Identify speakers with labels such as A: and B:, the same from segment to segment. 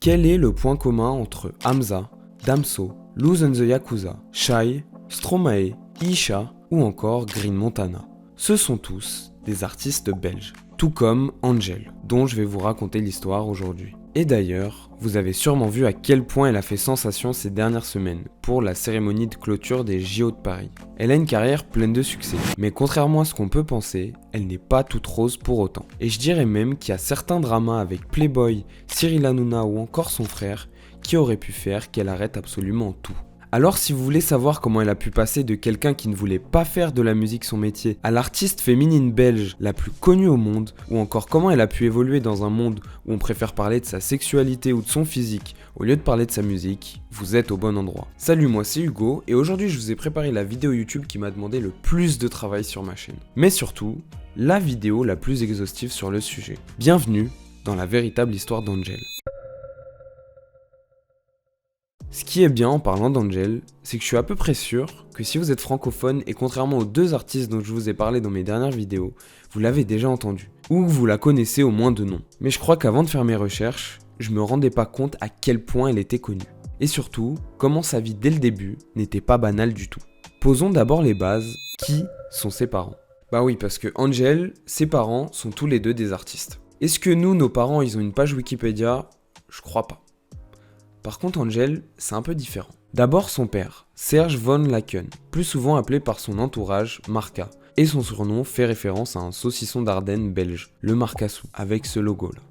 A: Quel est le point commun entre Hamza, Damso, Luz and the Yakuza, Shai, Stromae, Isha ou encore Green Montana? Ce sont tous des artistes belges, tout comme Angèle, dont je vais vous raconter l'histoire aujourd'hui. Et d'ailleurs, vous avez sûrement vu à quel point elle a fait sensation ces dernières semaines pour la cérémonie de clôture des JO de Paris. Elle a une carrière pleine de succès, mais contrairement à ce qu'on peut penser, elle n'est pas toute rose pour autant. Et je dirais même qu'il y a certains dramas avec Playboy, Cyril Hanouna ou encore son frère qui auraient pu faire qu'elle arrête absolument tout. Alors si vous voulez savoir comment elle a pu passer de quelqu'un qui ne voulait pas faire de la musique son métier à l'artiste féminine belge la plus connue au monde, ou encore comment elle a pu évoluer dans un monde où on préfère parler de sa sexualité ou de son physique au lieu de parler de sa musique, vous êtes au bon endroit. Salut, moi c'est Hugo et aujourd'hui je vous ai préparé la vidéo YouTube qui m'a demandé le plus de travail sur ma chaîne. Mais surtout, la vidéo la plus exhaustive sur le sujet. Bienvenue dans la véritable histoire d'Angèle. Ce qui est bien en parlant d'Angèle, c'est que je suis à peu près sûr que si vous êtes francophone et contrairement aux deux artistes dont je vous ai parlé dans mes dernières vidéos, vous l'avez déjà entendue, ou que vous la connaissez au moins de nom. Mais je crois qu'avant de faire mes recherches, je me rendais pas compte à quel point elle était connue. Et surtout, comment sa vie dès le début n'était pas banale du tout. Posons d'abord les bases, qui sont ses parents? Bah oui, parce que Angèle, ses parents sont tous les deux des artistes. Est-ce que nous, nos parents, ils ont une page Wikipédia? Je crois pas. Par contre, Angèle, c'est un peu différent. D'abord son père, Serge Van Laken, plus souvent appelé par son entourage Marca, et son surnom fait référence à un saucisson d'Ardennes belge, le Marcassou, avec ce logo là.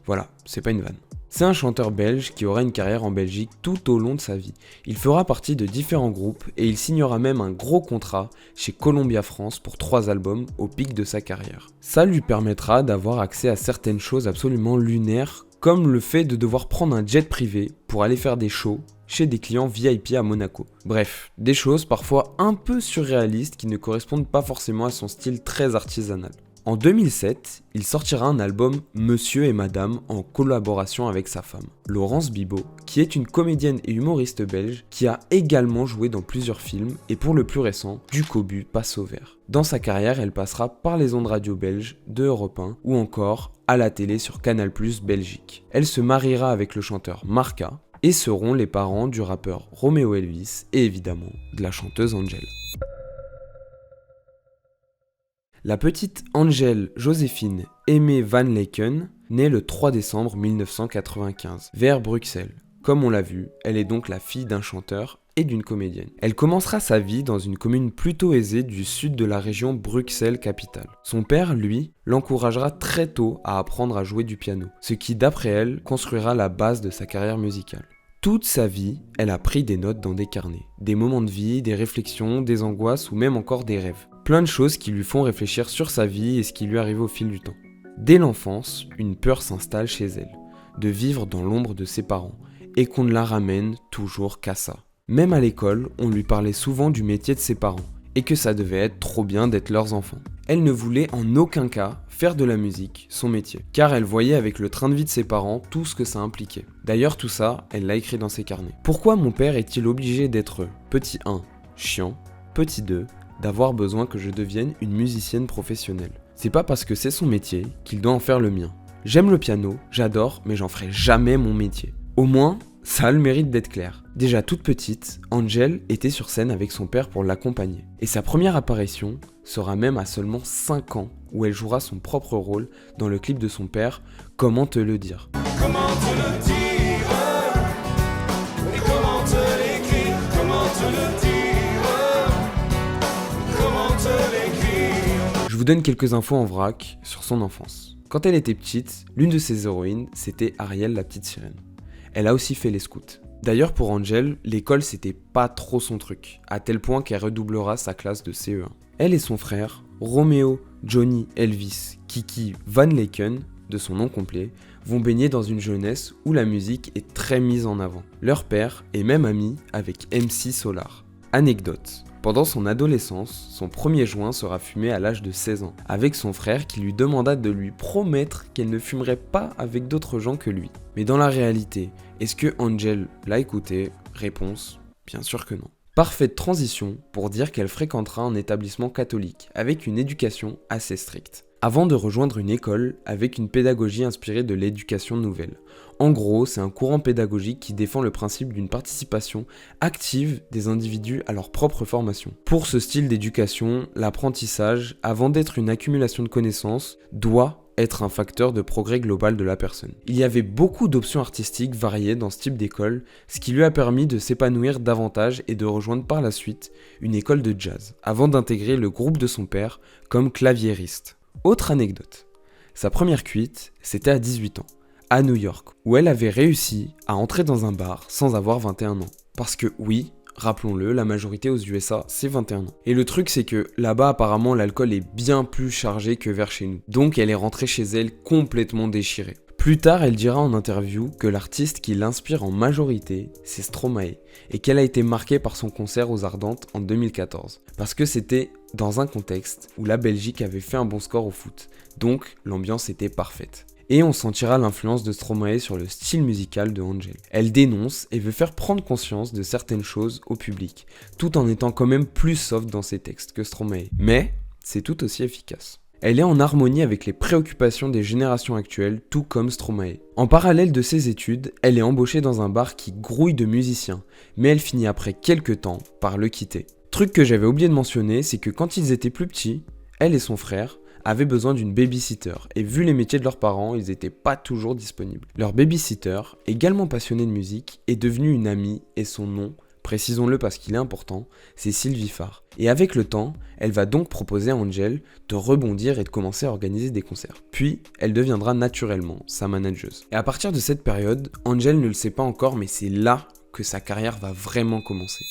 A: Voilà, c'est pas une vanne. C'est un chanteur belge qui aura une carrière en Belgique tout au long de sa vie. Il fera partie de différents groupes et il signera même un gros contrat chez Columbia France pour 3 albums au pic de sa carrière. Ça lui permettra d'avoir accès à certaines choses absolument lunaires, comme le fait de devoir prendre un jet privé pour aller faire des shows chez des clients VIP à Monaco. Bref, des choses parfois un peu surréalistes qui ne correspondent pas forcément à son style très artisanal. En 2007, il sortira un album Monsieur et Madame en collaboration avec sa femme, Laurence Bibot, qui est une comédienne et humoriste belge qui a également joué dans plusieurs films et pour le plus récent, Du Cobu passe au vert. Dans sa carrière, elle passera par les ondes radio belges de Europe 1 ou encore à la télé sur Canal+ Belgique. Elle se mariera avec le chanteur Marca et seront les parents du rappeur Romeo Elvis et évidemment de la chanteuse Angèle. La petite Angèle Joséphine Aimée Van Laken naît le 3 décembre 1995, vers Bruxelles. Comme on l'a vu, elle est donc la fille d'un chanteur et d'une comédienne. Elle commencera sa vie dans une commune plutôt aisée du sud de la région Bruxelles-Capitale. Son père, lui, l'encouragera très tôt à apprendre à jouer du piano, ce qui, d'après elle, construira la base de sa carrière musicale. Toute sa vie, elle a pris des notes dans des carnets, des moments de vie, des réflexions, des angoisses ou même encore des rêves. Plein de choses qui lui font réfléchir sur sa vie et ce qui lui arrive au fil du temps. Dès l'enfance, une peur s'installe chez elle, de vivre dans l'ombre de ses parents, et qu'on ne la ramène toujours qu'à ça. Même à l'école, on lui parlait souvent du métier de ses parents, et que ça devait être trop bien d'être leurs enfants. Elle ne voulait en aucun cas faire de la musique son métier, car elle voyait avec le train de vie de ses parents tout ce que ça impliquait. D'ailleurs tout ça, elle l'a écrit dans ses carnets. Pourquoi mon père est-il obligé d'être petit 1, chiant, petit 2, d'avoir besoin que je devienne une musicienne professionnelle? C'est pas parce que c'est son métier qu'il doit en faire le mien. J'aime le piano, j'adore, mais j'en ferai jamais mon métier. Au moins, ça a le mérite d'être clair. Déjà toute petite, Angèle était sur scène avec son père pour l'accompagner. Et sa première apparition sera même à seulement 5 ans, où elle jouera son propre rôle dans le clip de son père, Comment te le dire.
B: Comment te le dire? Et comment te l'écrire? Comment te le dire? Comment te l'écrire?
A: Je vous donne quelques infos en vrac sur son enfance. Quand elle était petite, l'une de ses héroïnes, c'était Ariel la petite sirène. Elle a aussi fait les scouts. D'ailleurs pour Angèle, l'école c'était pas trop son truc, à tel point qu'elle redoublera sa classe de CE1. Elle et son frère, Romeo Johnny Elvis Kiki Van Laken, de son nom complet, vont baigner dans une jeunesse où la musique est très mise en avant. Leur père est même ami avec MC Solar. Anecdote. Pendant son adolescence, son premier joint sera fumé à l'âge de 16 ans, avec son frère qui lui demanda de lui promettre qu'elle ne fumerait pas avec d'autres gens que lui. Mais dans la réalité, est-ce que Angèle l'a écouté? Réponse, bien sûr que non. Parfaite transition pour dire qu'elle fréquentera un établissement catholique, avec une éducation assez stricte. avant de rejoindre une école avec une pédagogie inspirée de l'éducation nouvelle. En gros, c'est un courant pédagogique qui défend le principe d'une participation active des individus à leur propre formation. Pour ce style d'éducation, l'apprentissage, avant d'être une accumulation de connaissances, doit être un facteur de progrès global de la personne. Il y avait beaucoup d'options artistiques variées dans ce type d'école, ce qui lui a permis de s'épanouir davantage et de rejoindre par la suite une école de jazz, avant d'intégrer le groupe de son père comme claviériste. Autre anecdote, sa première cuite, c'était à 18 ans, à New York, où elle avait réussi à entrer dans un bar sans avoir 21 ans. Parce que oui, rappelons-le, la majorité aux USA, c'est 21 ans. Et le truc, c'est que là-bas, apparemment, l'alcool est bien plus chargé que vers chez nous. Donc elle est rentrée chez elle complètement déchirée. Plus tard, elle dira en interview que l'artiste qui l'inspire en majorité, c'est Stromae, et qu'elle a été marquée par son concert aux Ardentes en 2014. Parce que c'était dans un contexte où la Belgique avait fait un bon score au foot, donc l'ambiance était parfaite. Et on sentira l'influence de Stromae sur le style musical de Angel. Elle dénonce et veut faire prendre conscience de certaines choses au public, tout en étant quand même plus soft dans ses textes que Stromae. Mais c'est tout aussi efficace. Elle est en harmonie avec les préoccupations des générations actuelles, tout comme Stromae. En parallèle de ses études, elle est embauchée dans un bar qui grouille de musiciens, mais elle finit après quelques temps par le quitter. Truc que j'avais oublié de mentionner, c'est que quand ils étaient plus petits, elle et son frère avaient besoin d'une babysitter, et vu les métiers de leurs parents, ils n'étaient pas toujours disponibles. Leur babysitter, également passionnée de musique, est devenue une amie, et son nom, précisons-le parce qu'il est important, c'est Sylvie Farr. Et avec le temps, elle va donc proposer à Angel de rebondir et de commencer à organiser des concerts. Puis, elle deviendra naturellement sa manageuse. Et à partir de cette période, Angel ne le sait pas encore, mais c'est là que sa carrière va vraiment commencer.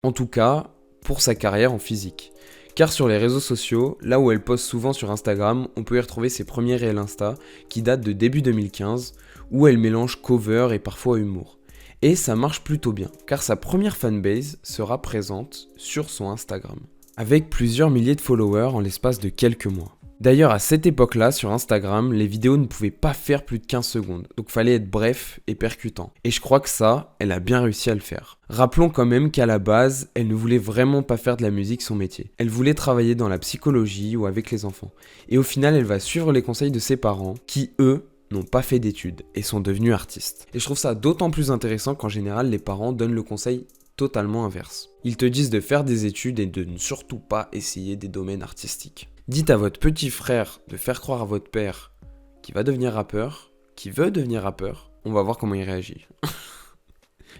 A: En tout cas, pour sa carrière en physique. Car sur les réseaux sociaux, là où elle poste souvent sur Instagram, on peut y retrouver ses premiers réels Insta qui datent de début 2015, où elle mélange cover et parfois humour. Et ça marche plutôt bien, car sa première fanbase sera présente sur son Instagram, avec plusieurs milliers de followers en l'espace de quelques mois. D'ailleurs, à cette époque-là, sur Instagram, les vidéos ne pouvaient pas faire plus de 15 secondes, donc fallait être bref et percutant. Et je crois que ça, elle a bien réussi à le faire. Rappelons quand même qu'à la base, elle ne voulait vraiment pas faire de la musique son métier. Elle voulait travailler dans la psychologie ou avec les enfants. Et au final, elle va suivre les conseils de ses parents, qui eux, n'ont pas fait d'études et sont devenus artistes. Et je trouve ça d'autant plus intéressant qu'en général, les parents donnent le conseil totalement inverse. Ils te disent de faire des études et de ne surtout pas essayer des domaines artistiques. Dites à votre petit frère de faire croire à votre père qu'il va devenir rappeur, qu'il veut devenir rappeur, on va voir comment il réagit.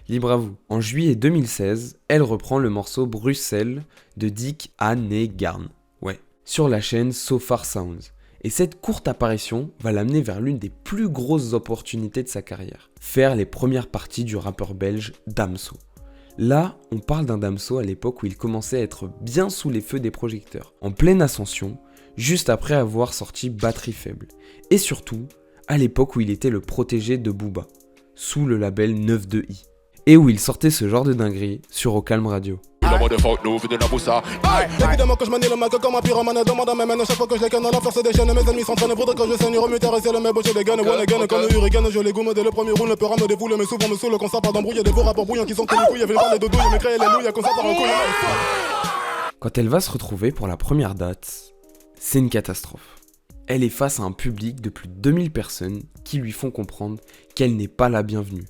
A: Libre à vous. En juillet 2016, elle reprend le morceau Bruxelles de Dick Annegarn, sur la chaîne So Far Sounds. Et cette courte apparition va l'amener vers l'une des plus grosses opportunités de sa carrière, faire les premières parties du rappeur belge Damso. Là, on parle d'un Damso à l'époque où il commençait à être bien sous les feux des projecteurs, en pleine ascension, juste après avoir sorti Batterie Faible. Et surtout, à l'époque où il était le protégé de Booba, sous le label 92i, et où il sortait ce genre de dinguerie sur Au Calme Radio.
C: Évidemment que je manie le Mac comme un pyromane. Demande à mes mains chaque fois que je les canne. La force des chaînes, mes ennemis s'entraînent. Pour que je saigne, remuter et ciel, mes bouches des gaines. One again, comme le hurricane, je les goume dès le premier roule. Ne peut ramener des foules, mais souvent me saoule. Quand ça part d'embrouille, des beaux rapports bouillants qui sont comme les couilles. Viennent parler de douille, mais créer les louilles, comme ça part en couille.
A: Quand elle va se retrouver pour la première date, c'est une catastrophe. Elle est face à un public de plus de 2000 personnes qui lui font comprendre qu'elle n'est pas la bienvenue,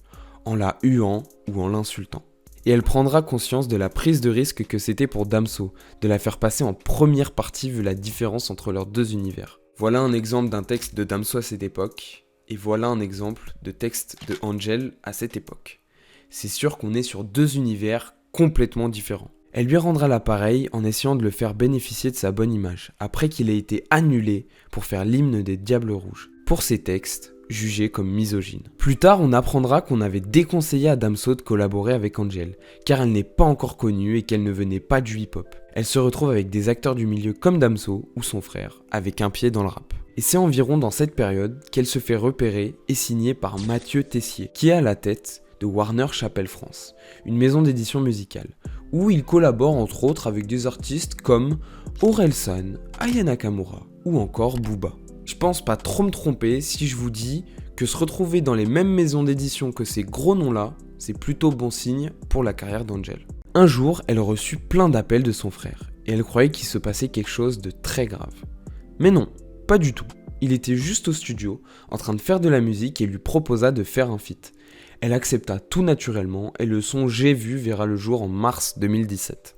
A: en la huant ou en l'insultant. Et elle prendra conscience de la prise de risque que c'était pour Damso, de la faire passer en première partie vu la différence entre leurs deux univers. Voilà un exemple d'un texte de Damso à cette époque, et voilà un exemple de texte de Angel à cette époque. C'est sûr qu'on est sur deux univers complètement différents. Elle lui rendra l'appareil en essayant de le faire bénéficier de sa bonne image, après qu'il ait été annulé pour faire l'hymne des Diables Rouges, pour ses textes jugés comme misogynes. Plus tard, on apprendra qu'on avait déconseillé à Damso de collaborer avec Angel, car elle n'est pas encore connue et qu'elle ne venait pas du hip-hop. Elle se retrouve avec des acteurs du milieu comme Damso ou son frère, avec un pied dans le rap. Et c'est environ dans cette période qu'elle se fait repérer et signer par Mathieu Tessier, qui est à la tête de Warner Chappell France, une maison d'édition musicale, où il collabore entre autres avec des artistes comme Orelsan, Aya Nakamura ou encore Booba. Je pense pas trop me tromper si je vous dis que se retrouver dans les mêmes maisons d'édition que ces gros noms-là, c'est plutôt bon signe pour la carrière d'Angel. Un jour, elle reçut plein d'appels de son frère, et elle croyait qu'il se passait quelque chose de très grave. Mais non, pas du tout. Il était juste au studio, en train de faire de la musique et lui proposa de faire un feat. Elle accepta tout naturellement et le son J'ai vu verra le jour en mars 2017.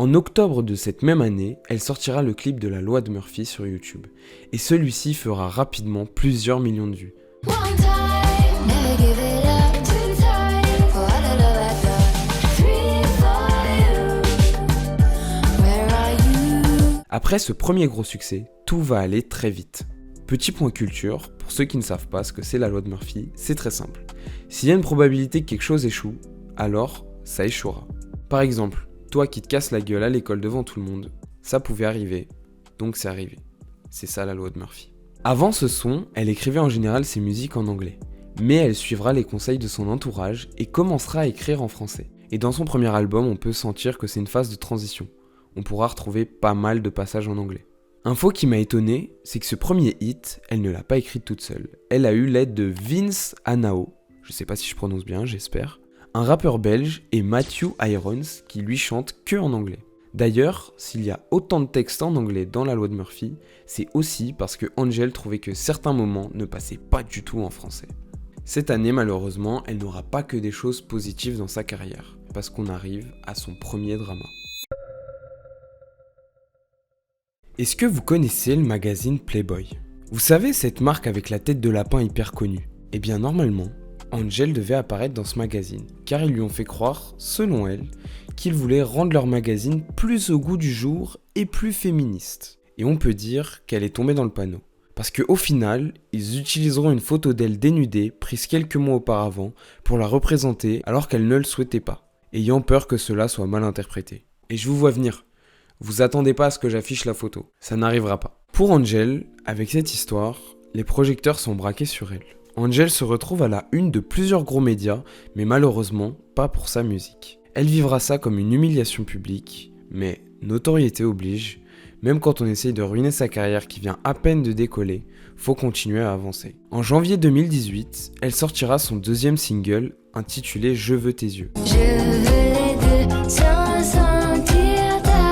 A: En octobre de cette même année, elle sortira le clip de la loi de Murphy sur YouTube. Et celui-ci fera rapidement plusieurs millions de vues. Après ce premier gros succès, tout va aller très vite. Petit point culture, pour ceux qui ne savent pas ce que c'est la loi de Murphy, c'est très simple. S'il y a une probabilité que quelque chose échoue, alors ça échouera. Par exemple, toi qui te casses la gueule à l'école devant tout le monde, ça pouvait arriver, donc c'est arrivé. C'est ça la loi de Murphy. Avant ce son, elle écrivait en général ses musiques en anglais, mais elle suivra les conseils de son entourage et commencera à écrire en français. Et dans son premier album, on peut sentir que c'est une phase de transition. On pourra retrouver pas mal de passages en anglais. Info qui m'a étonné, c'est que ce premier hit, elle ne l'a pas écrit toute seule. Elle a eu l'aide de Vince Anao, je sais pas si je prononce bien, j'espère, un rappeur belge, et Matthew Irons qui lui chante que en anglais. D'ailleurs, s'il y a autant de textes en anglais dans la loi de Murphy, c'est aussi parce que Angel trouvait que certains moments ne passaient pas du tout en français. Cette année, malheureusement, elle n'aura pas que des choses positives dans sa carrière, parce qu'on arrive à son premier drama. Est-ce que vous connaissez le magazine Playboy ? Vous savez, cette marque avec la tête de lapin hyper connue ? Eh bien normalement, Angel devait apparaître dans ce magazine, car ils lui ont fait croire, selon elle, qu'ils voulaient rendre leur magazine plus au goût du jour et plus féministe. Et on peut dire qu'elle est tombée dans le panneau. Parce qu'au final, ils utiliseront une photo d'elle dénudée, prise quelques mois auparavant, pour la représenter alors qu'elle ne le souhaitait pas, ayant peur que cela soit mal interprété. Et je vous vois venir. Vous attendez pas à ce que j'affiche la photo, ça n'arrivera pas. Pour Angel, avec cette histoire, les projecteurs sont braqués sur elle. Angel se retrouve à la une de plusieurs gros médias, mais malheureusement, pas pour sa musique. Elle vivra ça comme une humiliation publique, mais notoriété oblige, même quand on essaye de ruiner sa carrière qui vient à peine de décoller, faut continuer à avancer. En janvier 2018, elle sortira son deuxième single, intitulé Je veux tes yeux.
D: Je veux les deux sans sentir ta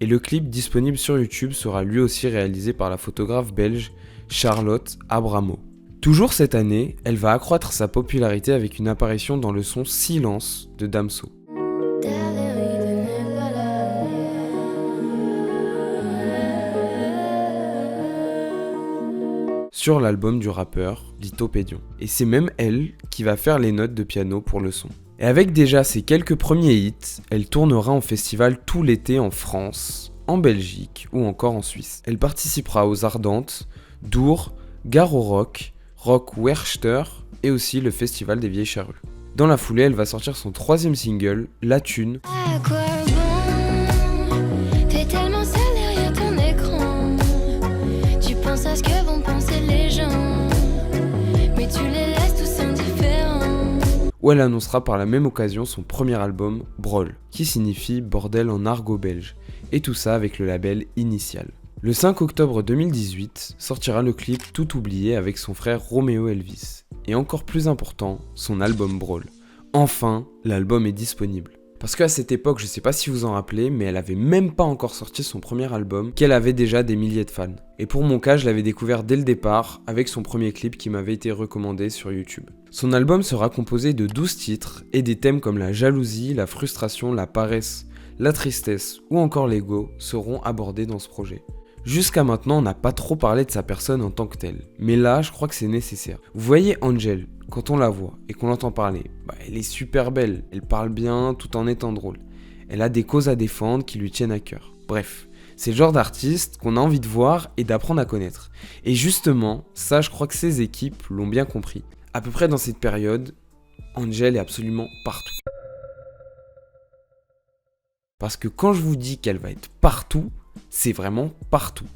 A: Et le clip disponible sur YouTube sera lui aussi réalisé par la photographe belge Charlotte Abramo. Toujours cette année, elle va accroître sa popularité avec une apparition dans le son Silence de Damso. Sur l'album du rappeur Lithopédion. Et c'est même elle qui va faire les notes de piano pour le son. Et avec déjà ses quelques premiers hits, elle tournera en festival tout l'été en France, en Belgique ou encore en Suisse. Elle participera aux Ardentes, Dour, Gare au Rock, Rock Werchter et aussi le Festival des Vieilles Charrues. Dans la foulée, elle va sortir son troisième single, La Thune.
D: À quoi bon? T'es tellement seul derrière ton écran. Tu penses à ce que vont penser les gens, mais tu les laisses tous indifférents.
A: Où elle annoncera par la même occasion son premier album, Brawl, qui signifie bordel en argot belge, et tout ça avec le label Initial. Le 5 octobre 2018 sortira le clip Tout oublié avec son frère Roméo Elvis. Et encore plus important, son album Brawl. Enfin, l'album est disponible. Parce qu'à cette époque, je sais pas si vous en rappelez, mais elle avait même pas encore sorti son premier album, qu'elle avait déjà des milliers de fans. Et pour mon cas, je l'avais découvert dès le départ, avec son premier clip qui m'avait été recommandé sur YouTube. Son album sera composé de 12 titres, et des thèmes comme la jalousie, la frustration, la paresse, la tristesse ou encore l'ego seront abordés dans ce projet. Jusqu'à maintenant, on n'a pas trop parlé de sa personne en tant que telle, mais là, je crois que c'est nécessaire. Vous voyez Angel, quand on la voit et qu'on l'entend parler, elle est super belle, elle parle bien tout en étant drôle. Elle a des causes à défendre qui lui tiennent à cœur. Bref, c'est le genre d'artiste qu'on a envie de voir et d'apprendre à connaître. Et justement, ça, je crois que ses équipes l'ont bien compris. À peu près dans cette période, Angel est absolument partout. Parce que quand je vous dis qu'elle va être partout, c'est vraiment partout.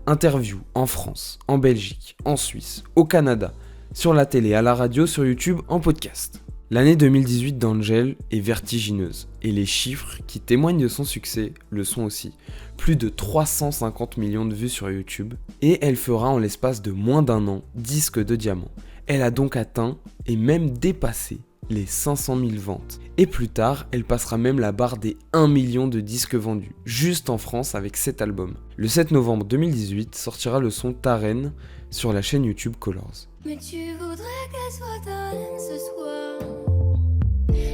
A: Interview en France, en Belgique, en Suisse, au Canada, sur la télé, à la radio, sur YouTube, en podcast. L'année 2018 d'Angel est vertigineuse, et les chiffres qui témoignent de son succès le sont aussi. Plus de 350 millions de vues sur YouTube, et elle fera en l'espace de moins d'un an disque de diamant. Elle a donc atteint et même dépassé les 500 000 ventes. Et plus tard, elle passera même la barre des 1 million de disques vendus, juste en France avec cet album. Le 7 novembre 2018 sortira le son Ta Reine sur la chaîne YouTube Colors.
D: Mais tu voudrais qu'elle soit ta reine ce soir,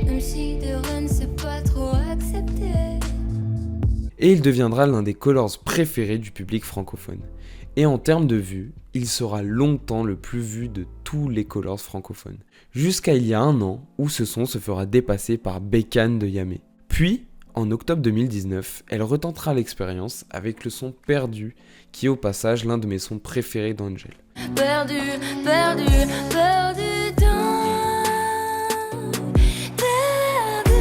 D: même si de reine c'est pas trop accepté.
A: Et il deviendra l'un des Colors préférés du public francophone. Et en termes de vues, il sera longtemps le plus vu de tous les Colors francophones. Jusqu'à il y a un an, où ce son se fera dépasser par Bécane de Yamé. Puis, en octobre 2019, elle retentera l'expérience avec le son Perdu, qui est au passage l'un de mes sons préférés d'Angel.
D: Perdu, perdu, perdu dans, perdu.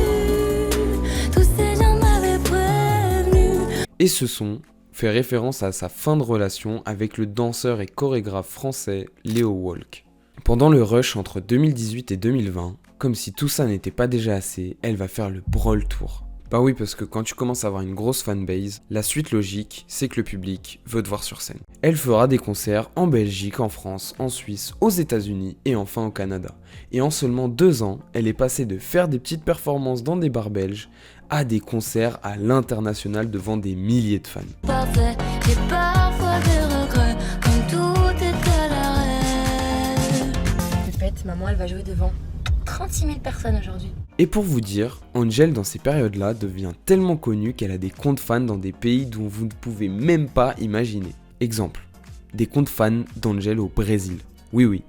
D: Tous ces gens m'avaient prévenu.
A: Et ce son fait référence à sa fin de relation avec le danseur et chorégraphe français Léo Walk. Pendant le rush entre 2018 et 2020, comme si tout ça n'était pas déjà assez, elle va faire le Brol Tour. Bah oui, parce que quand tu commences à avoir une grosse fanbase, la suite logique, c'est que le public veut te voir sur scène. Elle fera des concerts en Belgique, en France, en Suisse, aux États-Unis et enfin au Canada. Et en seulement 2 ans, elle est passée de faire des petites performances dans des bars belges à des concerts à l'international devant des milliers de fans.
D: Parfait, j'ai parfois des regrets, quand tout est à l'arrêt.
E: Répète, maman, elle va jouer devant 36 000 personnes aujourd'hui.
A: Et pour vous dire, Angel dans ces périodes-là devient tellement connue qu'elle a des comptes fans dans des pays dont vous ne pouvez même pas imaginer. Exemple, des comptes fans d'Angel au Brésil. Oui.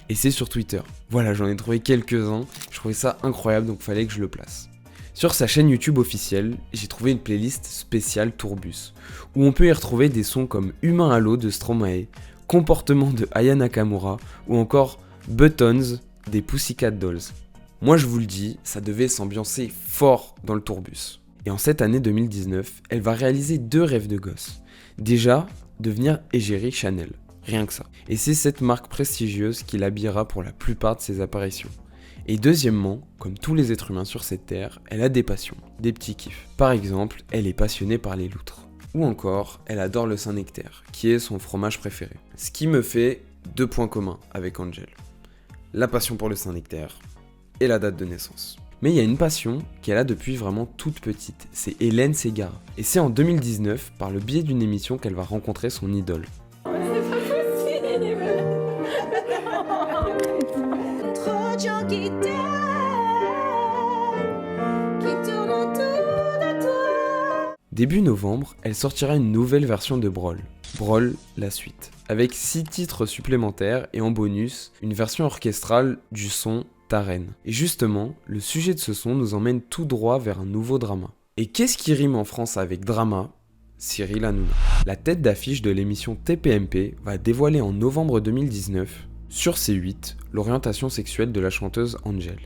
A: Et c'est sur Twitter. Voilà, j'en ai trouvé quelques-uns, je trouvais ça incroyable donc fallait que je le place. Sur sa chaîne YouTube officielle, j'ai trouvé une playlist spéciale Tourbus, où on peut y retrouver des sons comme Humain à l'eau de Stromae, Comportement de Aya Nakamura, ou encore Buttons des Pussycat Dolls. Moi je vous le dis, ça devait s'ambiancer fort dans le tourbus. Et en cette année 2019, elle va réaliser 2 rêves de gosse. Déjà, devenir égérie Chanel. Rien que ça. Et c'est cette marque prestigieuse qui l'habillera pour la plupart de ses apparitions. Et deuxièmement, comme tous les êtres humains sur cette terre, elle a des passions, des petits kiffs. Par exemple, elle est passionnée par les loutres. Ou encore, elle adore le Saint-Nectaire, qui est son fromage préféré. Ce qui me fait 2 points communs avec Angel. La passion pour le Saint-Nectaire et la date de naissance. Mais il y a une passion qu'elle a depuis vraiment toute petite, c'est Hélène Ségara. Et c'est en 2019, par le biais d'une émission, qu'elle va rencontrer son idole.
B: Trop de gens qui t'aiment, qui tournent autour de toi.
A: Début novembre, elle sortira une nouvelle version de Brol, Brol la suite, avec 6 titres supplémentaires et en bonus, une version orchestrale du son Ta Reine. Et justement, le sujet de ce son nous emmène tout droit vers un nouveau drama. Et qu'est-ce qui rime en France avec drama ? Cyril Hanouna. La tête d'affiche de l'émission TPMP va dévoiler en novembre 2019, sur C8, l'orientation sexuelle de la chanteuse Angel,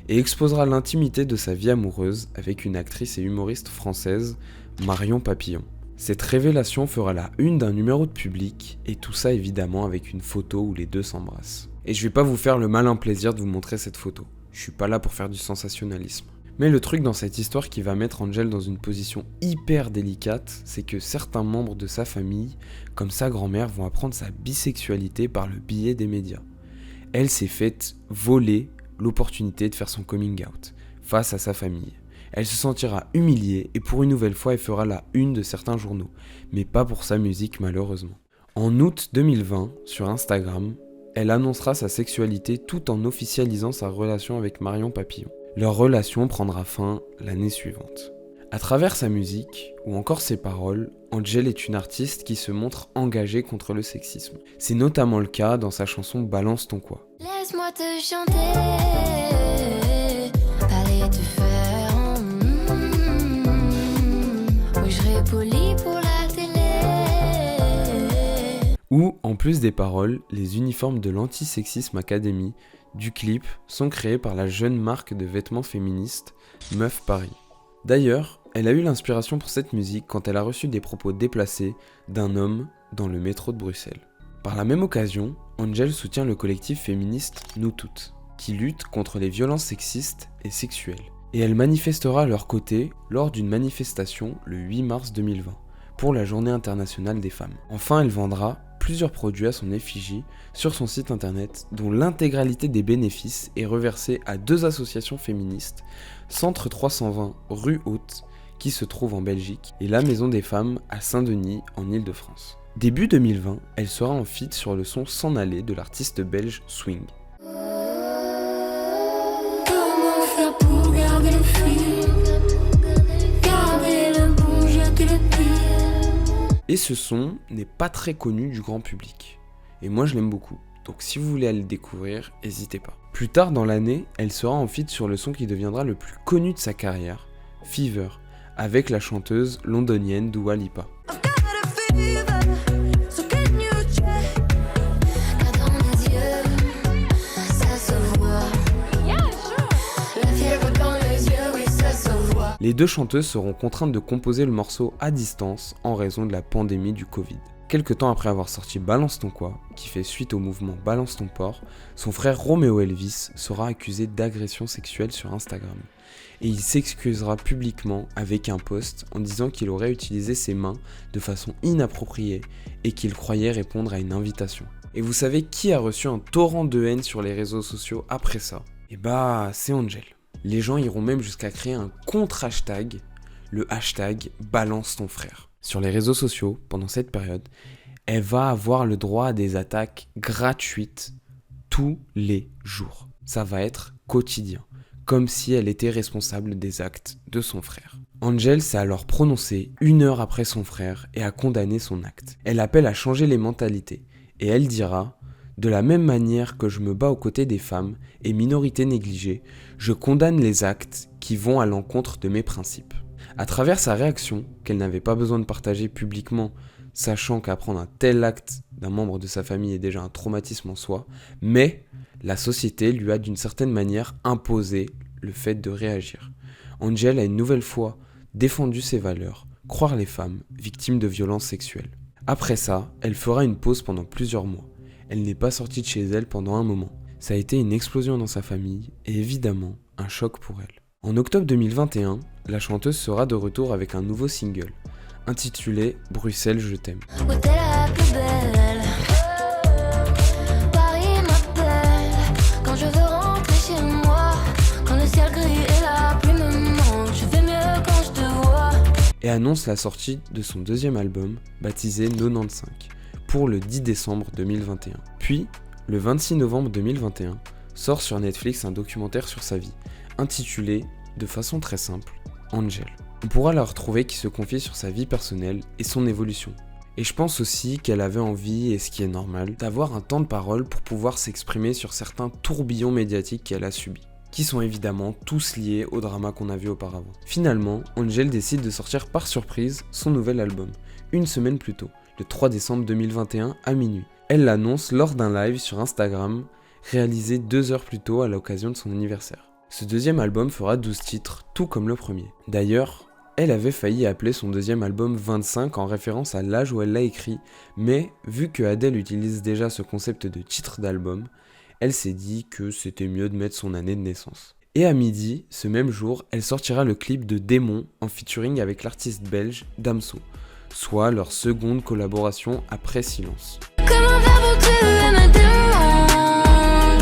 A: et exposera l'intimité de sa vie amoureuse avec une actrice et humoriste française, Marion Papillon. Cette révélation fera la une d'un numéro de Public, et tout ça évidemment avec une photo où les deux s'embrassent. Et je vais pas vous faire le malin plaisir de vous montrer cette photo, je suis pas là pour faire du sensationnalisme. Mais le truc dans cette histoire qui va mettre Angel dans une position hyper délicate, c'est que certains membres de sa famille, comme sa grand-mère, vont apprendre sa bisexualité par le biais des médias. Elle s'est faite voler l'opportunité de faire son coming out face à sa famille. Elle se sentira humiliée et pour une nouvelle fois elle fera la une de certains journaux, mais pas pour sa musique malheureusement. En août 2020, sur Instagram, elle annoncera sa sexualité tout en officialisant sa relation avec Marion Papillon. Leur relation prendra fin l'année suivante. À travers sa musique, ou encore ses paroles, Angel est une artiste qui se montre engagée contre le sexisme. C'est notamment le cas dans sa chanson Balance ton quoi.
D: Laisse-moi te chanter, aller te faire où je serai poli pour la télé.
A: Où, en plus des paroles, les uniformes de l'Antisexisme Academy du clip sont créés par la jeune marque de vêtements féministes Meuf Paris. D'ailleurs, elle a eu l'inspiration pour cette musique quand elle a reçu des propos déplacés d'un homme dans le métro de Bruxelles. Par la même occasion, Angel soutient le collectif féministe Nous Toutes, qui luttent contre les violences sexistes et sexuelles. Et elle manifestera à leur côté lors d'une manifestation le 8 mars 2020 pour la Journée internationale des femmes. Enfin, elle vendra plusieurs produits à son effigie sur son site internet dont l'intégralité des bénéfices est reversée à 2 associations féministes, Centre 320 rue Haute qui se trouve en Belgique et la Maison des Femmes à Saint-Denis en Île-de-France. Début 2020, elle sera en feat sur le son S'en aller de l'artiste belge Swing.
D: Comment faire pour garder le fil? Garder le bon, jeter le pire.
A: Et ce son n'est pas très connu du grand public. Et moi je l'aime beaucoup. Donc si vous voulez aller le découvrir, n'hésitez pas. Plus tard dans l'année, elle sera en feat sur le son qui deviendra le plus connu de sa carrière, Fever, avec la chanteuse londonienne Dua Lipa. Les 2 chanteuses seront contraintes de composer le morceau à distance en raison de la pandémie du Covid. Quelque temps après avoir sorti Balance ton quoi, qui fait suite au mouvement Balance ton porc, son frère Romeo Elvis sera accusé d'agression sexuelle sur Instagram. Et il s'excusera publiquement avec un post en disant qu'il aurait utilisé ses mains de façon inappropriée et qu'il croyait répondre à une invitation. Et vous savez qui a reçu un torrent de haine sur les réseaux sociaux après ça? Et bah, c'est Angel. Les gens iront même jusqu'à créer un contre-hashtag, le hashtag Balance ton frère. Sur les réseaux sociaux, pendant cette période, elle va avoir le droit à des attaques gratuites tous les jours. Ça va être quotidien, comme si elle était responsable des actes de son frère. Angel s'est alors prononcée 1 heure après son frère et a condamné son acte. Elle appelle à changer les mentalités et elle dira « De la même manière que je me bats aux côtés des femmes et minorités négligées, je condamne les actes qui vont à l'encontre de mes principes. » À travers sa réaction, qu'elle n'avait pas besoin de partager publiquement, sachant qu'apprendre un tel acte d'un membre de sa famille est déjà un traumatisme en soi, mais la société lui a d'une certaine manière imposé le fait de réagir. Angel a une nouvelle fois défendu ses valeurs, croire les femmes victimes de violences sexuelles. Après ça, elle fera une pause pendant plusieurs mois. Elle n'est pas sortie de chez elle pendant un moment. Ça a été une explosion dans sa famille et évidemment un choc pour elle. En octobre 2021, la chanteuse sera de retour avec un nouveau single, intitulé « Bruxelles, je t'aime ».
D: Où t'es la plus belle? Paris m'appelle quand je veux rentrer chez moi. Quand le ciel gris et la pluie me manquent, je fais mieux quand je te vois.
A: Et annonce la sortie de son 2e album, baptisé 95, pour le 10 décembre 2021. Puis, le 26 novembre 2021, sort sur Netflix un documentaire sur sa vie, intitulé, de façon très simple, Angel. On pourra la retrouver qui se confie sur sa vie personnelle et son évolution. Et je pense aussi qu'elle avait envie, et ce qui est normal, d'avoir un temps de parole pour pouvoir s'exprimer sur certains tourbillons médiatiques qu'elle a subis, qui sont évidemment tous liés au drama qu'on a vu auparavant. Finalement, Angel décide de sortir par surprise son nouvel album, 1 semaine plus tôt, le 3 décembre 2021 à minuit. Elle l'annonce lors d'un live sur Instagram, réalisé 2 heures plus tôt à l'occasion de son anniversaire. Ce 2e album fera 12 titres, tout comme le premier. D'ailleurs, elle avait failli appeler son 2e album 25 en référence à l'âge où elle l'a écrit, mais vu que Adele utilise déjà ce concept de titre d'album, elle s'est dit que c'était mieux de mettre son année de naissance. Et à midi, ce même jour, elle sortira le clip de Démon en featuring avec l'artiste belge Damso, soit leur seconde collaboration après Silence.
D: Comment faire pour tuer mes démons?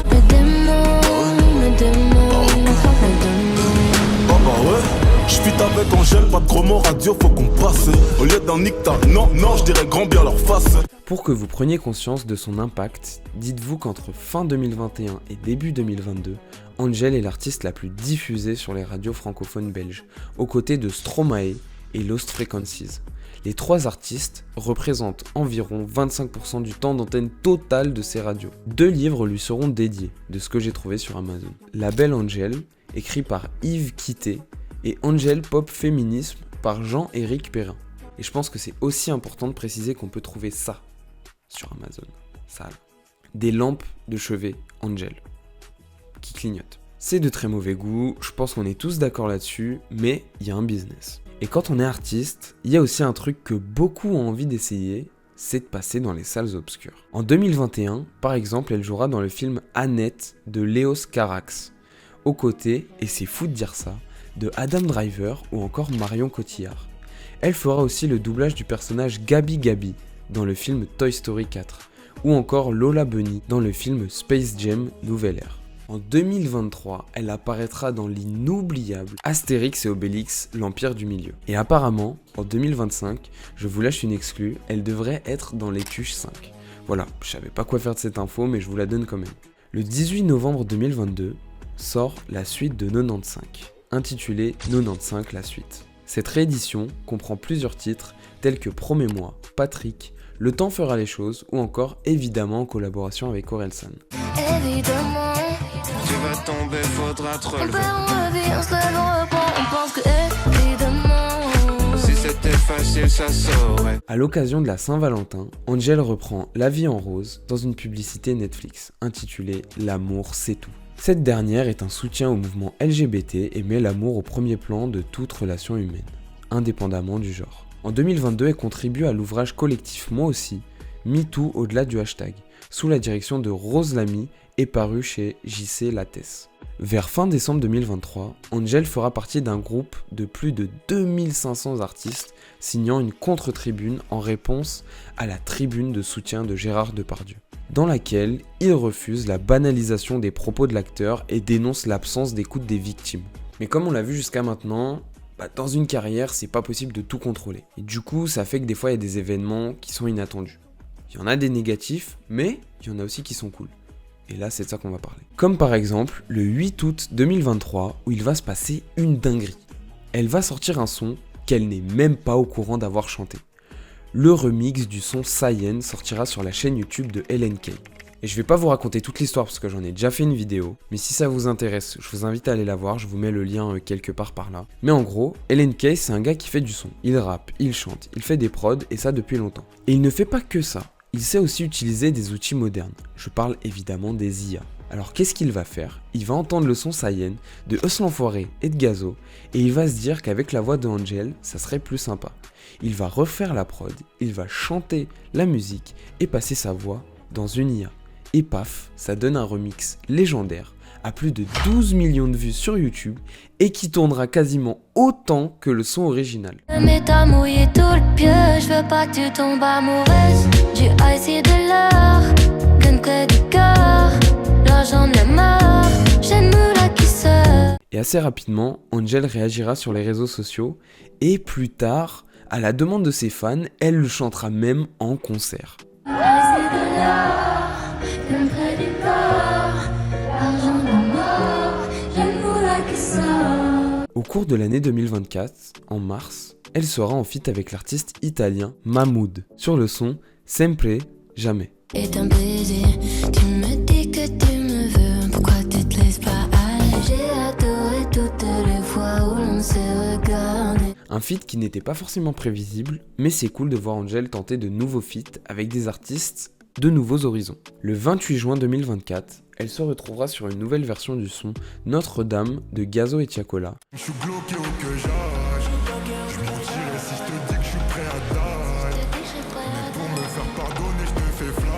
D: Mes démons, mes démons.
F: Oh bah ouais, j'fite avec Angel, pas de gros mots radio, faut qu'on passe. Au lieu d'un nicta, non, je dirais grand bien leur face.
A: Pour que vous preniez conscience de son impact, dites-vous qu'entre fin 2021 et début 2022, Angel est l'artiste la plus diffusée sur les radios francophones belges, aux côtés de Stromae et Lost Frequencies. Les 3 artistes représentent environ 25% du temps d'antenne total de ces radios. 2 livres lui seront dédiés, de ce que j'ai trouvé sur Amazon. La Belle Angel, écrit par Yves Quitté, et Angel Pop Féminisme par Jean-Éric Perrin. Et je pense que c'est aussi important de préciser qu'on peut trouver ça sur Amazon. Ça, des lampes de chevet Angel qui clignotent. C'est de très mauvais goût, je pense qu'on est tous d'accord là-dessus, mais il y a un business. Et quand on est artiste, il y a aussi un truc que beaucoup ont envie d'essayer, c'est de passer dans les salles obscures. En 2021, par exemple, elle jouera dans le film Annette de Léos Carax, aux côtés, et c'est fou de dire ça, de Adam Driver ou encore Marion Cotillard. Elle fera aussi le doublage du personnage Gabi Gabi dans le film Toy Story 4, ou encore Lola Bunny dans le film Space Jam Nouvelle Ère. En 2023, elle apparaîtra dans l'inoubliable Astérix et Obélix, l'Empire du Milieu. Et apparemment, en 2025, je vous lâche une exclue, elle devrait être dans les Tuches 5. Voilà, je savais pas quoi faire de cette info, mais je vous la donne quand même. Le 18 novembre 2022 sort la suite de 95, intitulée 95 la suite. Cette réédition comprend plusieurs titres tels que Promets-moi, Patrick, Le temps fera les choses ou encore évidemment en collaboration avec Orelsan.
D: Évidemment,
G: Tu vas tomber, faudra te
D: on
G: relever.
D: perd, on revient, on se lève, on reprend, on pense que évidemment.
G: Si c'était facile, ça saurait.
A: À l'occasion de la Saint-Valentin, Angel reprend La vie en rose dans une publicité Netflix intitulée L'amour c'est tout. Cette dernière est un soutien au mouvement LGBT et met l'amour au premier plan de toute relation humaine, indépendamment du genre. En 2022, elle contribue à l'ouvrage collectif Moi aussi, MeToo au-delà du hashtag, sous la direction de Rose Lamy et paru chez JC Lattès. Vers fin décembre 2023, Angel fera partie d'un groupe de plus de 2500 artistes signant une contre-tribune en réponse à la tribune de soutien de Gérard Depardieu, dans laquelle il refuse la banalisation des propos de l'acteur et dénonce l'absence d'écoute des victimes. Mais comme on l'a vu jusqu'à maintenant, dans une carrière, c'est pas possible de tout contrôler. Et du coup, ça fait que des fois, il y a des événements qui sont inattendus. Il y en a des négatifs, mais il y en a aussi qui sont cool. Et là, c'est de ça qu'on va parler. Comme par exemple, le 8 août 2023, où il va se passer une dinguerie. Elle va sortir un son qu'elle n'est même pas au courant d'avoir chanté. Le remix du son Cyan sortira sur la chaîne YouTube de LNK. Et je vais pas vous raconter toute l'histoire parce que j'en ai déjà fait une vidéo, mais si ça vous intéresse, je vous invite à aller la voir, je vous mets le lien quelque part par là. Mais en gros, LNK c'est un gars qui fait du son, il rappe, il chante, il fait des prods et ça depuis longtemps. Et il ne fait pas que ça, il sait aussi utiliser des outils modernes, je parle évidemment des IA. Alors qu'est-ce qu'il va faire? Il va entendre le son Cyan de Eus l'Enfoiré et de Gazo, et il va se dire qu'avec la voix de Angel, ça serait plus sympa. Il va refaire la prod, il va chanter la musique et passer sa voix dans une IA. Et paf, ça donne un remix légendaire à plus de 12 millions de vues sur YouTube et qui tournera quasiment autant que le son original.
D: Mais t'as mouillé tout le pied, je veux pas que tu tombes amoureuse. Du ice et de l'or, gun près du cœur. L'argent de la mort, j'ai une moula qui sort.
A: Et assez rapidement, Angel réagira sur les réseaux sociaux et plus tard, à la demande de ses fans, elle le chantera même en concert. Au cours de l'année 2024, en mars, elle sera en feat avec l'artiste italien Mahmood sur le son Sempre Jamais.
D: Et un baiser, tu me dis que tu me veux, pourquoi tu te laisses pas aller? J'ai adoré toutes les fois où l'on s'est regardé.
A: Un feat qui n'était pas forcément prévisible, mais c'est cool de voir Angel tenter de nouveaux feats avec des artistes de nouveaux horizons. Le 28 juin 2024, elle se retrouvera sur une nouvelle version du son Notre-Dame de Gazo et Tiakola.
F: Je suis bloqué au que j'âge. Je mentirais si je te dis que je suis prêt à die. Mais pour me faire pardonner, je te fais fly.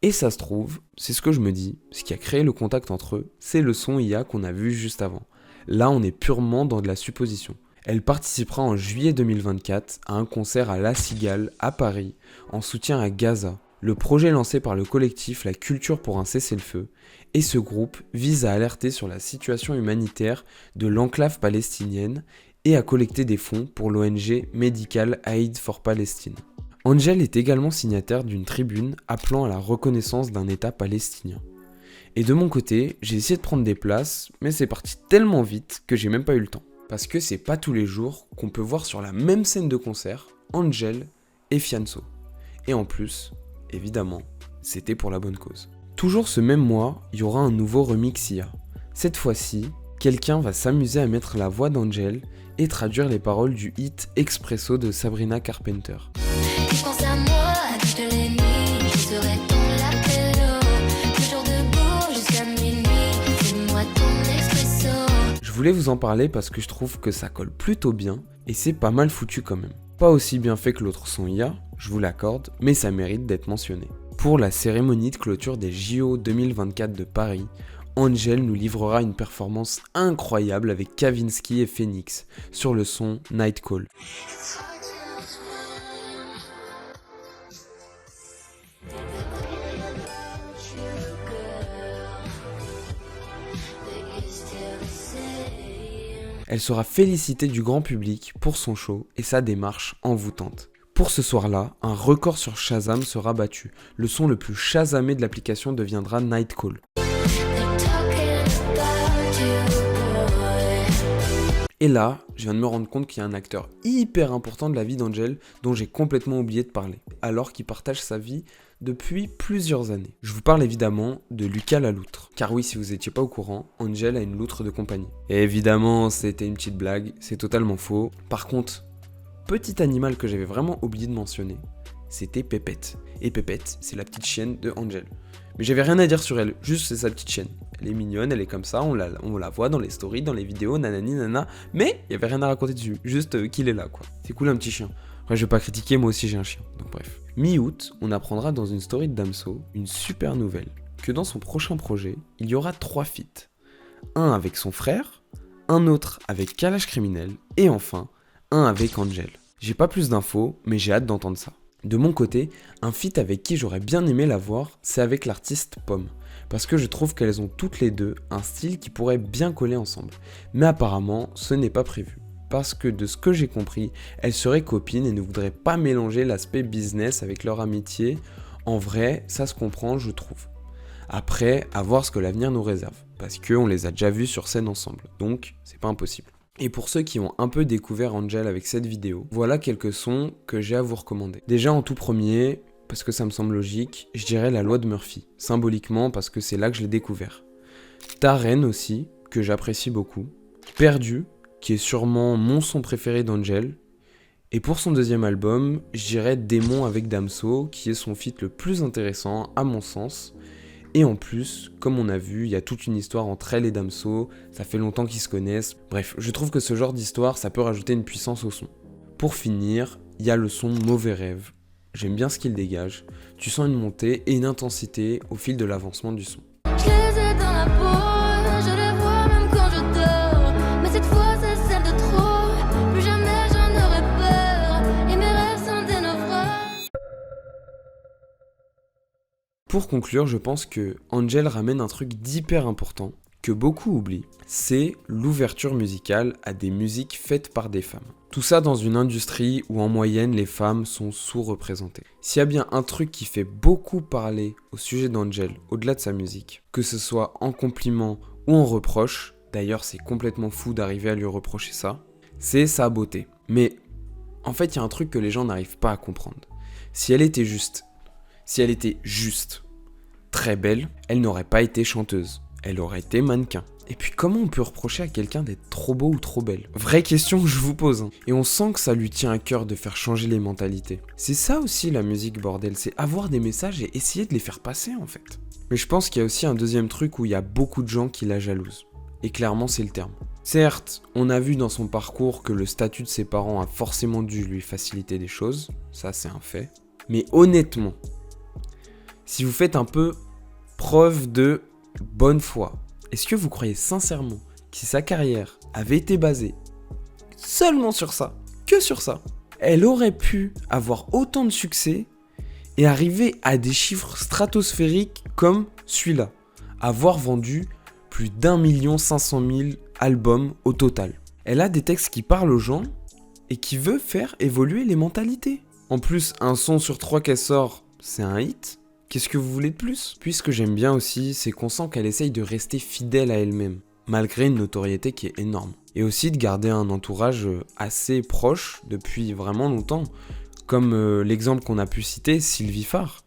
A: Et ça se trouve, c'est ce que je me dis, ce qui a créé le contact entre eux, c'est le son IA qu'on a vu juste avant. Là, on est purement dans de la supposition. Elle participera en juillet 2024 à un concert à La Cigale, à Paris, en soutien à Gaza, le projet lancé par le collectif La Culture pour un cessez-le-feu, et ce groupe vise à alerter sur la situation humanitaire de l'enclave palestinienne et à collecter des fonds pour l'ONG Medical Aid for Palestine. Angel est également signataire d'une tribune appelant à la reconnaissance d'un État palestinien. Et de mon côté, j'ai essayé de prendre des places, mais c'est parti tellement vite que j'ai même pas eu le temps. Parce que c'est pas tous les jours qu'on peut voir sur la même scène de concert Angel et Fianso. Et en plus, évidemment, c'était pour la bonne cause. Toujours ce même mois, il y aura un nouveau remix IA. Cette fois-ci, quelqu'un va s'amuser à mettre la voix d'Angel et traduire les paroles du hit Expresso de Sabrina Carpenter.
D: Tu penses à moi, toute les nuits, je serai ton lapello. Toujours debout jusqu'à minuit, c'est moi ton expresso.
A: Je voulais vous en parler parce que je trouve que ça colle plutôt bien et c'est pas mal foutu quand même. Pas aussi bien fait que l'autre son IA, je vous l'accorde, mais ça mérite d'être mentionné. Pour la cérémonie de clôture des JO 2024 de Paris, Angel nous livrera une performance incroyable avec Kavinsky et Phoenix sur le son Night Call. Elle sera félicitée du grand public pour son show et sa démarche envoûtante. Pour ce soir-là, un record sur Shazam sera battu. Le son le plus shazamé de l'application deviendra Night Call. Et là, je viens de me rendre compte qu'il y a un acteur hyper important de la vie d'Angel dont j'ai complètement oublié de parler, alors qu'il partage sa vie depuis plusieurs années. Je vous parle évidemment de Lucas la loutre. Car oui, si vous n'étiez pas au courant, Angel a une loutre de compagnie. Et évidemment, c'était une petite blague, c'est totalement faux. Par contre, petit animal que j'avais vraiment oublié de mentionner, c'était Pépette. Et Pépette, c'est la petite chienne de Angel. Mais j'avais rien à dire sur elle, juste c'est sa petite chienne. Elle est mignonne, elle est comme ça, on la voit dans les stories, dans les vidéos, nanani nana, mais il y avait rien à raconter dessus, juste qu'il est là quoi. C'est cool un petit chien. Après je vais pas critiquer, moi aussi j'ai un chien, donc bref. Mi-août, on apprendra dans une story de Damso une super nouvelle, que dans son prochain projet, il y aura 3 feats. Un avec son frère, un autre avec Kalash Criminel, et enfin, un avec Angel. J'ai pas plus d'infos, mais j'ai hâte d'entendre ça. De mon côté, un feat avec qui j'aurais bien aimé la voir, c'est avec l'artiste Pomme. Parce que je trouve qu'elles ont toutes les deux un style qui pourrait bien coller ensemble. Mais apparemment, ce n'est pas prévu. Parce que de ce que j'ai compris, elles seraient copines et ne voudraient pas mélanger l'aspect business avec leur amitié. En vrai, ça se comprend, je trouve. Après, à voir ce que l'avenir nous réserve. Parce qu'on les a déjà vus sur scène ensemble. Donc, c'est pas impossible. Et pour ceux qui ont un peu découvert Angel avec cette vidéo, voilà quelques sons que j'ai à vous recommander. Déjà en tout premier, parce que ça me semble logique, je dirais La Loi de Murphy, symboliquement parce que c'est là que je l'ai découvert. Ta Reine aussi, que j'apprécie beaucoup. Perdu, qui est sûrement mon son préféré d'Angel. Et pour son deuxième album, je dirais Démon avec Damso, qui est son feat le plus intéressant à mon sens. Et en plus, comme on a vu, il y a toute une histoire entre elle et Damso, ça fait longtemps qu'ils se connaissent. Bref, je trouve que ce genre d'histoire, ça peut rajouter une puissance au son. Pour finir, il y a le son Mauvais Rêve. J'aime bien ce qu'il dégage. Tu sens une montée et une intensité au fil de l'avancement du son.
D: Je les ai dans la peau, je les vois même quand je dors. Mais cette fois c'est celle de trop, plus jamais j'en aurai peur. Et mes rêves sont des naufrages.
A: Pour conclure, je pense que Angel ramène un truc d'hyper important, que beaucoup oublient, c'est l'ouverture musicale à des musiques faites par des femmes. Tout ça dans une industrie où en moyenne les femmes sont sous-représentées. S'il y a bien un truc qui fait beaucoup parler au sujet d'Angel au-delà de sa musique, que ce soit en compliment ou en reproche, d'ailleurs c'est complètement fou d'arriver à lui reprocher ça, c'est sa beauté. Mais en fait il y a un truc que les gens n'arrivent pas à comprendre. Si elle était juste très belle, elle n'aurait pas été chanteuse. Elle aurait été mannequin. Et puis comment on peut reprocher à quelqu'un d'être trop beau ou trop belle? Vraie question que je vous pose. Hein. Et on sent que ça lui tient à cœur de faire changer les mentalités. C'est ça aussi la musique bordel, c'est avoir des messages et essayer de les faire passer en fait. Mais je pense qu'il y a aussi un deuxième truc où il y a beaucoup de gens qui la jalousent. Et clairement c'est le terme. Certes, on a vu dans son parcours que le statut de ses parents a forcément dû lui faciliter des choses, ça c'est un fait. Mais honnêtement, si vous faites un peu preuve de bonne foi, est-ce que vous croyez sincèrement que si sa carrière avait été basée seulement sur ça, que sur ça, elle aurait pu avoir autant de succès et arriver à des chiffres stratosphériques comme celui-là, avoir vendu plus d'1 500 000 albums au total. Elle a des textes qui parlent aux gens et qui veut faire évoluer les mentalités. En plus, un son sur 3 qu'elle sort, c'est un hit. Qu'est-ce que vous voulez de plus? Puis ce que j'aime bien aussi, c'est qu'on sent qu'elle essaye de rester fidèle à elle-même, malgré une notoriété qui est énorme. Et aussi de garder un entourage assez proche depuis vraiment longtemps, comme l'exemple qu'on a pu citer, Sylvie Farr,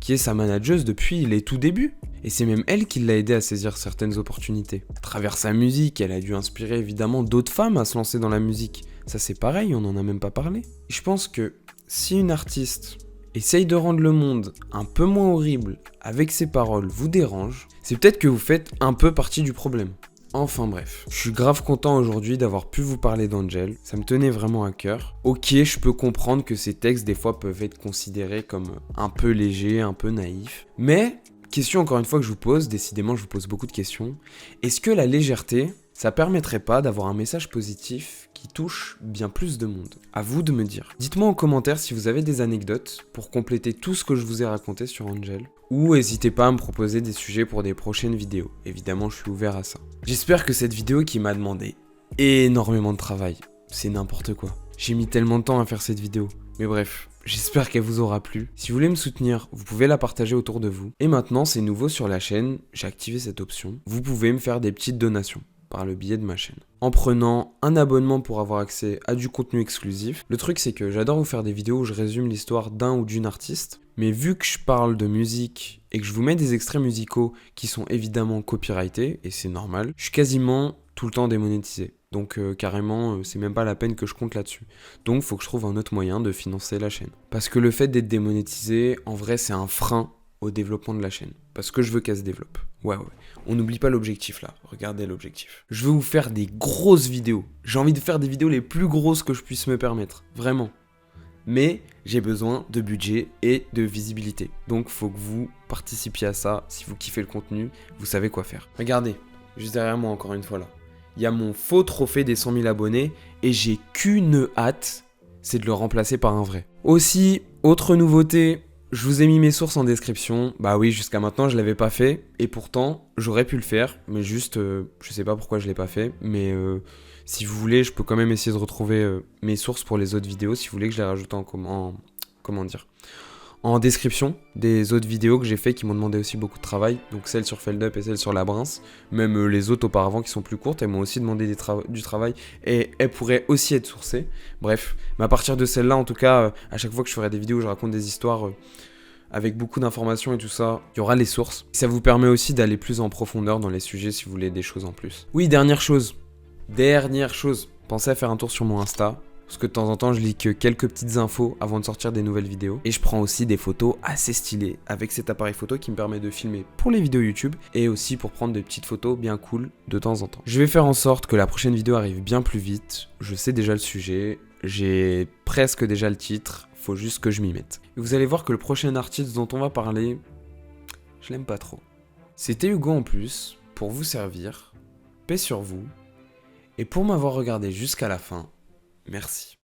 A: qui est sa manageuse depuis les tout débuts. Et c'est même elle qui l'a aidé à saisir certaines opportunités. À travers sa musique, elle a dû inspirer évidemment d'autres femmes à se lancer dans la musique. Ça c'est pareil, on n'en a même pas parlé. Et je pense que si une artiste essaye de rendre le monde un peu moins horrible avec ses paroles vous dérange, c'est peut-être que vous faites un peu partie du problème. Enfin bref, je suis grave content aujourd'hui d'avoir pu vous parler d'Angel, ça me tenait vraiment à cœur. Ok, je peux comprendre que ces textes des fois peuvent être considérés comme un peu légers, un peu naïfs, mais question encore une fois que je vous pose, décidément je vous pose beaucoup de questions, est-ce que la légèreté, ça permettrait pas d'avoir un message positif qui touche bien plus de monde? À vous de me dire. Dites-moi en commentaire si vous avez des anecdotes pour compléter tout ce que je vous ai raconté sur Angel. Ou n'hésitez pas à me proposer des sujets pour des prochaines vidéos. Évidemment, je suis ouvert à ça. J'espère que cette vidéo qui m'a demandé énormément de travail, c'est n'importe quoi. J'ai mis tellement de temps à faire cette vidéo. Mais bref, j'espère qu'elle vous aura plu. Si vous voulez me soutenir, vous pouvez la partager autour de vous. Et maintenant, c'est nouveau sur la chaîne, j'ai activé cette option. Vous pouvez me faire des petites donations par le biais de ma chaîne. En prenant un abonnement pour avoir accès à du contenu exclusif. Le truc c'est que j'adore vous faire des vidéos où je résume l'histoire d'un ou d'une artiste, mais vu que je parle de musique et que je vous mets des extraits musicaux qui sont évidemment copyrightés, et c'est normal, je suis quasiment tout le temps démonétisé. Donc carrément, c'est même pas la peine que je compte là-dessus. Donc faut que je trouve un autre moyen de financer la chaîne. Parce que le fait d'être démonétisé, en vrai c'est un frein au développement de la chaîne. Parce que je veux qu'elle se développe. Ouais. On n'oublie pas l'objectif là. Regardez l'objectif. Je veux vous faire des grosses vidéos. J'ai envie de faire des vidéos les plus grosses que je puisse me permettre. Vraiment. Mais j'ai besoin de budget et de visibilité. Donc faut que vous participiez à ça. Si vous kiffez le contenu, vous savez quoi faire. Regardez, juste derrière moi encore une fois là. Il y a mon faux trophée des 100 000 abonnés et j'ai qu'une hâte, c'est de le remplacer par un vrai. Aussi, autre nouveauté, je vous ai mis mes sources en description. Bah oui, jusqu'à maintenant je l'avais pas fait et pourtant j'aurais pu le faire, mais juste je sais pas pourquoi je l'ai pas fait, mais si vous voulez, je peux quand même essayer de retrouver mes sources pour les autres vidéos si vous voulez que je les rajoute en description des autres vidéos que j'ai fait qui m'ont demandé aussi beaucoup de travail, donc celle sur Feldup et celle sur La Brince, même les autres auparavant qui sont plus courtes, elles m'ont aussi demandé du travail et elles pourraient aussi être sourcées. Bref, mais à partir de celle-là, en tout cas, à chaque fois que je ferai des vidéos où je raconte des histoires avec beaucoup d'informations et tout ça, il y aura les sources. Ça vous permet aussi d'aller plus en profondeur dans les sujets si vous voulez des choses en plus. Oui, dernière chose, pensez à faire un tour sur mon Insta. Parce que de temps en temps, je lis que quelques petites infos avant de sortir des nouvelles vidéos. Et je prends aussi des photos assez stylées avec cet appareil photo qui me permet de filmer pour les vidéos YouTube et aussi pour prendre des petites photos bien cool de temps en temps. Je vais faire en sorte que la prochaine vidéo arrive bien plus vite. Je sais déjà le sujet, j'ai presque déjà le titre, faut juste que je m'y mette. Et vous allez voir que le prochain artiste dont on va parler, je l'aime pas trop. C'était Hugo en plus, pour vous servir, paix sur vous, et pour m'avoir regardé jusqu'à la fin, merci.